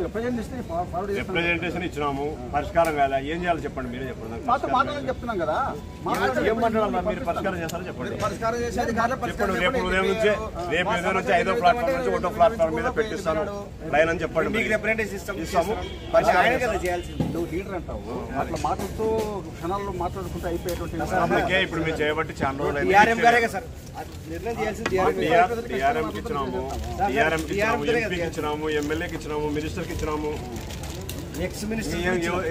Representation ఇచ్చినాము, పరిష్కారం కాలే, ఏం చేయాలో చెప్పండి, మీరే చెప్పండి. చెప్తున్నాం కదా, ఏం మాట్లాడాలి, మీరు పరిష్కారం చేస్తారో చెప్పండి. చెప్పండి, రేపు ఉదయం నుంచి 5వ ప్లాట్ఫామ్ నుంచి 1వ ప్లాట్ఫామ్ మీద పెట్టిస్తాను లైన్ అని చెప్పండి. మీకు రిప్రజెంటేషన్ ఇస్తాము. నువ్వు లీడర్ అంటావు, అట్లా మాట్లాడుతూ క్షణాల్లో మాట్లాడుకుంటూ అయిపోయేటువంటి ఇప్పుడు మీరు చేయబట్టి చాలా రోజులు ఎంపీకి ఇచ్చినాము, ఎమ్మెల్యేకి ఇచ్చినాము, మినిస్టర్కి ఇచ్చినాము.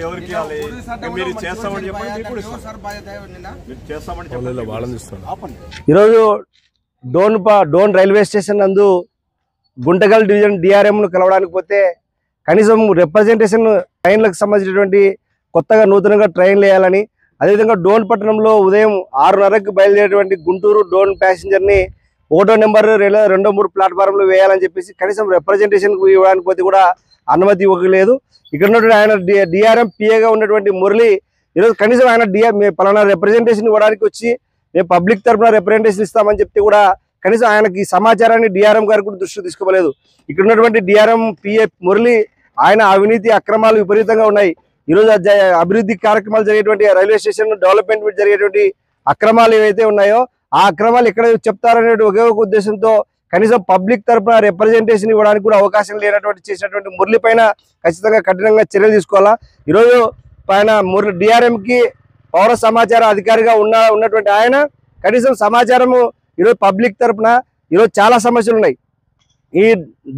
ఎవరికి మీరు చేస్తామని చెప్పండి, చేస్తామని చెప్పండి. ఈరోజు డోన్ రైల్వే స్టేషన్ నందు గుంటకల్ డివిజన్ డిఆర్ఎంను కలవడానికి పోతే కనీసం రిప్రజెంటేషన్ ట్రైన్లకు సంబంధించినటువంటి కొత్తగా నూతనంగా ట్రైన్లు వేయాలని, అదేవిధంగా డోన్ పట్టణంలో ఉదయం 6:30కి బయలుదేరేటువంటి గుంటూరు డోన్ ప్యాసింజర్ని 1వ నెంబర్ 2, 3 ప్లాట్ఫారంలో వేయాలని చెప్పేసి కనీసం రిప్రజెంటేషన్ ఇవ్వడానికి పోతే కూడా అనుమతి ఇవ్వలేదు. ఇక్కడ ఉన్నటువంటి ఆయన డిఆర్ఎం పిఏగా ఉన్నటువంటి మురళి ఈరోజు కనీసం ఆయన పలానా రిప్రజెంటేషన్ ఇవ్వడానికి వచ్చి మేము పబ్లిక్ తరఫున రిప్రజెంటేషన్ ఇస్తామని చెప్తే కూడా కనీసం ఆయనకి సమాచారాన్ని డిఆర్ఎం గారు కూడా దృష్టికి తీసుకోలేదు. ఇక్కడ ఉన్నటువంటి డిఆర్ఎం పిఏ మురళి ఆయన అవినీతి అక్రమాలు విపరీతంగా ఉన్నాయి. ఈరోజు అభివృద్ధి కార్యక్రమాలు జరిగేటువంటి రైల్వే స్టేషన్ డెవలప్మెంట్ జరిగేటువంటి అక్రమాలు ఏవైతే ఉన్నాయో ఆ అక్రమాలు ఎక్కడ చెప్తారనే ఒకే ఒక ఉద్దేశంతో కనీసం పబ్లిక్ తరఫున రిప్రజెంటేషన్ ఇవ్వడానికి కూడా అవకాశం లేనటువంటి చేసినటువంటి మురళి పైన ఖచ్చితంగా కఠినంగా చర్యలు తీసుకోవాలా. ఈరోజు ఆయన డిఆర్ఎంకి పౌర సమాచార అధికారిగా ఉన్నటువంటి ఆయన కనీసం సమాచారము ఈరోజు పబ్లిక్ తరఫున ఈరోజు చాలా సమస్యలు ఉన్నాయి. ఈ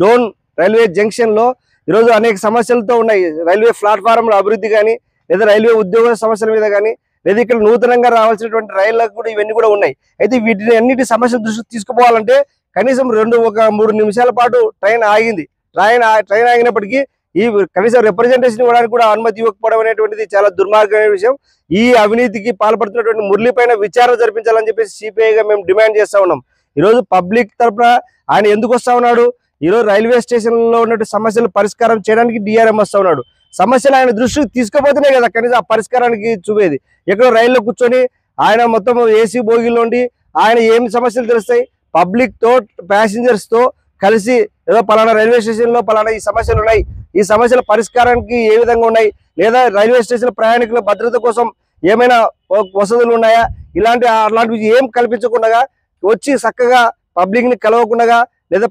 డోన్ రైల్వే జంక్షన్లో ఈరోజు అనేక సమస్యలతో ఉన్నాయి. రైల్వే ప్లాట్ఫారంలో అభివృద్ధి కానీ, లేదా రైల్వే ఉద్యోగ సమస్యల మీద కానీ, లేదా ఇక్కడ నూతనంగా రావాల్సినటువంటి రైళ్లకు కూడా ఇవన్నీ కూడా ఉన్నాయి. అయితే వీటిని అన్నిటి సమస్యల దృష్టికి తీసుకుపోవాలంటే కనీసం 3 నిమిషాల పాటు ట్రైన్ ఆగింది. ట్రైన్ ఆగినప్పటికీ ఈ కనీసం రిప్రజెంటేషన్ ఇవ్వడానికి కూడా అనుమతి ఇవ్వకపోవడం అనేటువంటిది చాలా దుర్మార్గమైన విషయం. ఈ అవినీతికి పాల్పడుతున్నటువంటి మురళి పైన విచారణ జరిపించాలని చెప్పేసి సిపిఐగా మేము డిమాండ్ చేస్తా ఉన్నాం. ఈరోజు పబ్లిక్ తరఫున ఆయన ఎందుకు వస్తా ఉన్నాడు? ఈరోజు రైల్వే స్టేషన్లో ఉన్నటువంటి సమస్యలు పరిష్కారం చేయడానికి డిఆర్ఎం వస్తా ఉన్నాడు. సమస్యలు ఆయన దృష్టికి తీసుకుపోతేనే కదా కనీసం ఆ పరిష్కారానికి చూపేది. ఎక్కడో రైల్లో కూర్చొని ఆయన మొత్తం ఏసీ బోగిలో ఉండి ఆయన ఏమి సమస్యలు తెలుస్తాయి? పబ్లిక్తో ప్యాసింజర్స్తో కలిసి ఏదో పలానా రైల్వే స్టేషన్లో పలానా ఈ సమస్యలు ఉన్నాయి, ఈ సమస్యల పరిష్కారానికి ఏ విధంగా ఉన్నాయి, లేదా రైల్వే స్టేషన్ ప్రయాణికుల భద్రత కోసం ఏమైనా వసతులు ఉన్నాయా, అలాంటివి ఏం కల్పించకుండా వచ్చి చక్కగా పబ్లిక్ని కలవకుండా లేదా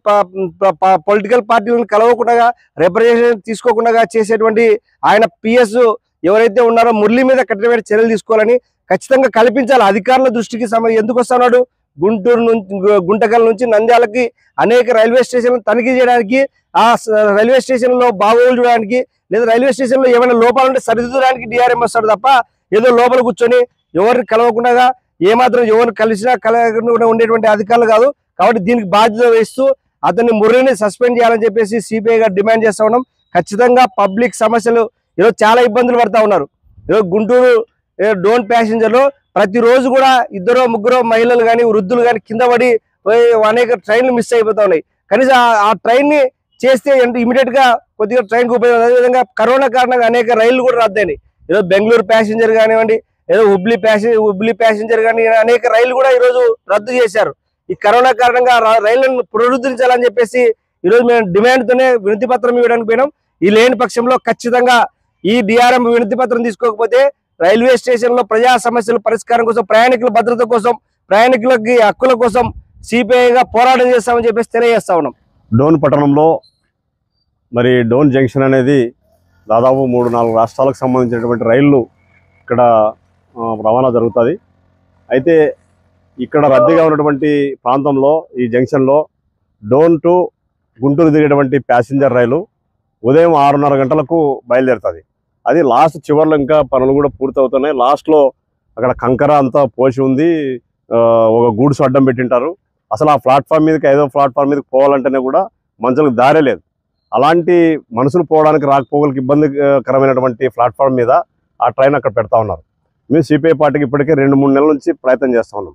పొలిటికల్ పార్టీలను కలవకుండా రిప్రజెంటేషన్ తీసుకోకుండా చేసేటువంటి ఆయన పిఎస్ ఎవరైతే ఉన్నారో మురళి మీద కఠినమైన చర్యలు తీసుకోవాలని ఖచ్చితంగా కల్పించాలి. అధికారుల దృష్టికి ఎందుకు వస్తున్నాడు? గుంటకల్ నుంచి నంద్యాలకి అనేక రైల్వే స్టేషన్లు తనిఖీ చేయడానికి, ఆ రైల్వే స్టేషన్లో బాగోగులు చూడడానికి, లేదా రైల్వే స్టేషన్లో ఏమైనా లోపాలు ఉంటే సరిదిద్దడానికి డిఆర్ఎం వస్తాడు తప్ప ఏదో లోపల కూర్చొని ఎవరిని కలవకుండా ఏమాత్రం ఎవరిని కలిసినా కలగకుండా ఉండేటువంటి అధికారులు కాదు. కాబట్టి దీనికి బాధ్యత వహిస్తూ అతన్ని మురళిని సస్పెండ్ చేయాలని చెప్పేసి సిపిఐగా డిమాండ్ చేస్తా ఉన్నాం. ఖచ్చితంగా పబ్లిక్ సమస్యలు ఈరోజు చాలా ఇబ్బందులు పడతా ఉన్నారు. ఈరోజు గుంటూరు డోన్ ప్యాసింజర్లో ప్రతిరోజు కూడా 2-3 మహిళలు కానీ వృద్ధులు కానీ కింద పడి అనేక ట్రైన్లు మిస్ అయిపోతా ఉన్నాయి. కనీసం ఆ ట్రైన్ని చేస్తే ఇమీడియట్ గా కొద్దిగా ట్రైన్కి ఉపయోగం. అదేవిధంగా కరోనా కారణంగా అనేక రైళ్లు కూడా రద్దయినాయి. ఏదో బెంగళూరు ప్యాసింజర్ కానివ్వండి, ఏదో హుబ్లీ ప్యాసింజర్ కానీ అనేక రైళ్లు కూడా ఈరోజు రద్దు చేశారు. ఈ కరోనా కారణంగా రైళ్లను పునరుద్ధరించాలని చెప్పేసి ఈరోజు మేము డిమాండ్తోనే వినతి పత్రం ఇవ్వడానికి పోయినాం. ఈ లేని పక్షంలో ఖచ్చితంగా ఈ డిఆర్ఎం వినతి పత్రం తీసుకోకపోతే రైల్వే స్టేషన్లో ప్రజా సమస్యల పరిష్కారం కోసం, ప్రయాణికుల భద్రత కోసం, ప్రయాణికులకి హక్కుల కోసం సిపిఐగా పోరాటం చేస్తామని చెప్పేసి తెలియజేస్తా ఉన్నాం. డోన్ పట్టణంలో మరి డోన్ జంక్షన్ అనేది దాదాపు 3-4 రాష్ట్రాలకు సంబంధించినటువంటి రైళ్లు ఇక్కడ రవాణా జరుగుతుంది. అయితే ఇక్కడ రద్దీగా ఉన్నటువంటి ప్రాంతంలో ఈ జంక్షన్లో డోన్ టు గుంటూరు దిగేటువంటి ప్యాసింజర్ రైలు ఉదయం 6:30 గంటలకు బయలుదేరుతుంది. అది లాస్ట్ చివరిలో ఇంకా పనులు కూడా పూర్తవుతున్నాయి. లాస్ట్లో అక్కడ కంకర అంతా పోసి ఉంది, ఒక గూడ్స్ అడ్డం పెట్టింటారు. అసలు ఆ ప్లాట్ఫామ్ మీదకి 5వ ప్లాట్ఫామ్ మీదకి పోవాలంటేనే కూడా మనుషులకు దారే లేదు. అలాంటి మనుషులు పోవడానికి రాకపోకలకు ఇబ్బందికరమైనటువంటి ప్లాట్ఫామ్ మీద ఆ ట్రైన్ అక్కడ పెడతా ఉన్నారు. మేము సిపిఐ పార్టీకి ఇప్పటికే 2-3 నెలల నుంచి ప్రయత్నం చేస్తూ ఉన్నాం.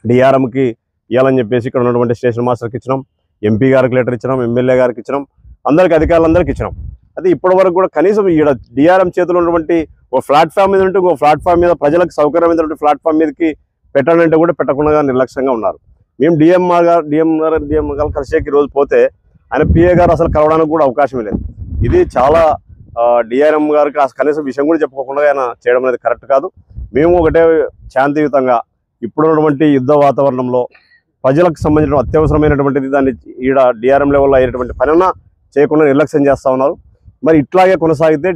డిఆర్ఎంకి ఇవ్వాలని చెప్పేసి ఇక్కడ ఉన్నటువంటి స్టేషన్ మాస్టర్కి ఇచ్చినాం, ఎంపీ గారికి లెటర్ ఇచ్చినాం, ఎమ్మెల్యే గారికి ఇచ్చినాం, అందరికి అధికారులందరికీ ఇచ్చినాం. అయితే ఇప్పటి వరకు కూడా కనీసం ఈడ డిఆర్ఎం చేతిలో ఉన్నటువంటి ఒక ప్లాట్ఫామ్ మీద ఉంటే ఇంకో ప్లాట్ఫామ్ మీద ప్రజలకు సౌకర్యమైనటువంటి ప్లాట్ఫామ్ మీదకి పెట్టాలంటే కూడా పెట్టకుండా నిర్లక్ష్యంగా ఉన్నారు. మేము డిఎం గారు కలిసేకి రోజు పోతే ఆయన పిఏ గారు అసలు కలవడానికి కూడా అవకాశం లేదు. ఇది చాలా డిఆర్ఎం గారికి కనీసం విషయం కూడా చెప్పుకోకుండా ఆయన చేయడం అనేది కరెక్ట్ కాదు. మేము ఒకటే శాంతియుతంగా ఇప్పుడున్నటువంటి యుద్ధ వాతావరణంలో ప్రజలకు సంబంధించిన అత్యవసరమైనటువంటిది దాన్ని ఈడ డిఆర్ఎం లెవెల్లో అయ్యేటువంటి పనిన చేయకుండా నిర్లక్ష్యం చేస్తూ ఉన్నారు. మరి ఇట్లాగే కొనసాగితే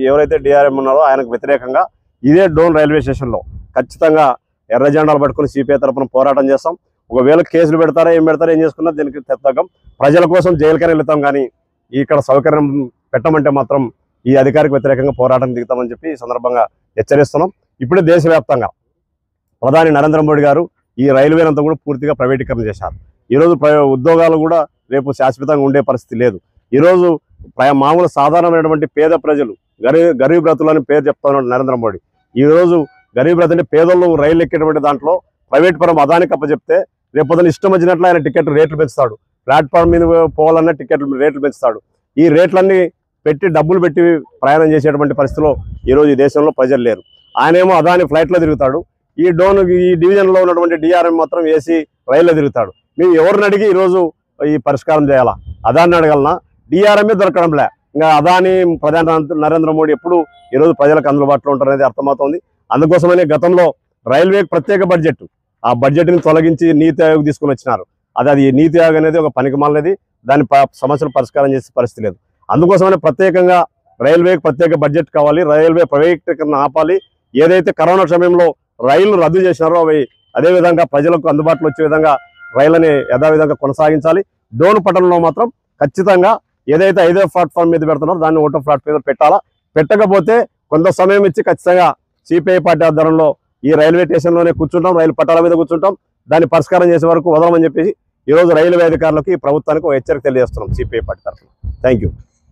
ఎవరైతే డిఆర్ఎం ఉన్నారో ఆయనకు వ్యతిరేకంగా ఇదే డోన్ రైల్వే స్టేషన్లో ఖచ్చితంగా ఎర్ర జెండాలు పట్టుకుని సిపిఐ తరఫున పోరాటం చేస్తాం. ఒకవేళ కేసులు పెడతారా ఏం చేసుకున్నా దీనికి తగ్గం. ప్రజల కోసం జైలుకైనా వెళ్తాం, కానీ ఇక్కడ సౌకర్యం పెట్టమంటే మాత్రం ఈ అధికారికి వ్యతిరేకంగా పోరాటం దిగుతామని చెప్పి ఈ సందర్భంగా హెచ్చరిస్తున్నాం. ఇప్పుడే దేశవ్యాప్తంగా ప్రధాని నరేంద్ర మోడీ గారు ఈ రైల్వేనంతా కూడా పూర్తిగా ప్రైవేటీకరణ చేశారు. ఈరోజు ఉద్యోగాలు కూడా రేపు శాశ్వతంగా ఉండే పరిస్థితి లేదు. ఈరోజు మామూలు సాధారణమైనటువంటి పేద ప్రజలు గరీబ్ రథులు అని పేరు చెప్తా ఉన్నాడు నరేంద్ర మోడీ. ఈరోజు గరీబ్ రథ్ అంటే పేదోళ్ళు రైలు ఎక్కేటువంటి దాంట్లో ప్రైవేట్ పరం అదానికి అప్పచెప్తే రేపొద్దున ఇష్టం వచ్చినట్లు ఆయన టికెట్ రేట్లు పెంచుతాడు. ప్లాట్ఫామ్ మీద పోవాలన్నా టికెట్లు రేట్లు పెంచుతాడు. ఈ రేట్లన్నీ పెట్టి డబ్బులు పెట్టి ప్రయాణం చేసేటువంటి పరిస్థితిలో ఈరోజు ఈ దేశంలో ప్రజలు లేరు. ఆయనేమో అదాని ఫ్లైట్లో తిరుగుతాడు. ఈ డివిజన్లో ఉన్నటువంటి డిఆర్ఎం మాత్రం ఏసీ రైల్లో తిరుగుతాడు. మేము ఎవరిని అడిగి ఈరోజు ఈ పరిష్కారం చేయాలా? అదాన్ని అడగలనా? డిఆర్ఎంఏ దొరకడంలే. ఇంకా అదాని ప్రధాని నరేంద్ర మోడీ ఎప్పుడు ఈరోజు ప్రజలకు అందుబాటులో ఉంటారనేది అర్థమవుతోంది. అందుకోసమనే గతంలో రైల్వేకి ప్రత్యేక బడ్జెట్, ఆ బడ్జెట్ని తొలగించి నీతి ఆయోగ్ తీసుకుని వచ్చినారు. అది నీతి ఆయోగ్ అనేది ఒక పనికిమాలినది. దాని సమస్యలు పరిష్కారం చేసే పరిస్థితి లేదు. అందుకోసమనే ప్రత్యేకంగా రైల్వేకి ప్రత్యేక బడ్జెట్ కావాలి. రైల్వే ప్రైవేటీకరణ ఆపాలి. ఏదైతే కరోనా సమయంలో రైళ్లు రద్దు చేసినారో అవి అదేవిధంగా ప్రజలకు అందుబాటులో వచ్చే విధంగా రైళ్లని యథావిధంగా కొనసాగించాలి. డోన్ పట్టణంలో మాత్రం ఖచ్చితంగా ఏదైతే 5వ ప్లాట్ఫామ్ మీద పెడుతున్నారో దాన్ని 1వ ప్లాట్ఫామ్ మీద పెట్టాలా. పెట్టకపోతే కొంత సమయం ఇచ్చి ఖచ్చితంగా సిపిఐ పార్టీ ఆధ్వర్యంలో ఈ రైల్వే స్టేషన్లోనే కూర్చుంటాం, రైలు పట్టాల మీద కూర్చుంటాం. దాన్ని పరిష్కారం చేసే వరకు వదలమని చెప్పేసి ఈరోజు రైల్వే అధికారులకు ఈ ప్రభుత్వానికి ఒక హెచ్చరిక తెలియజేస్తున్నాం సిపిఐ పార్టీ తరఫున. Thank you.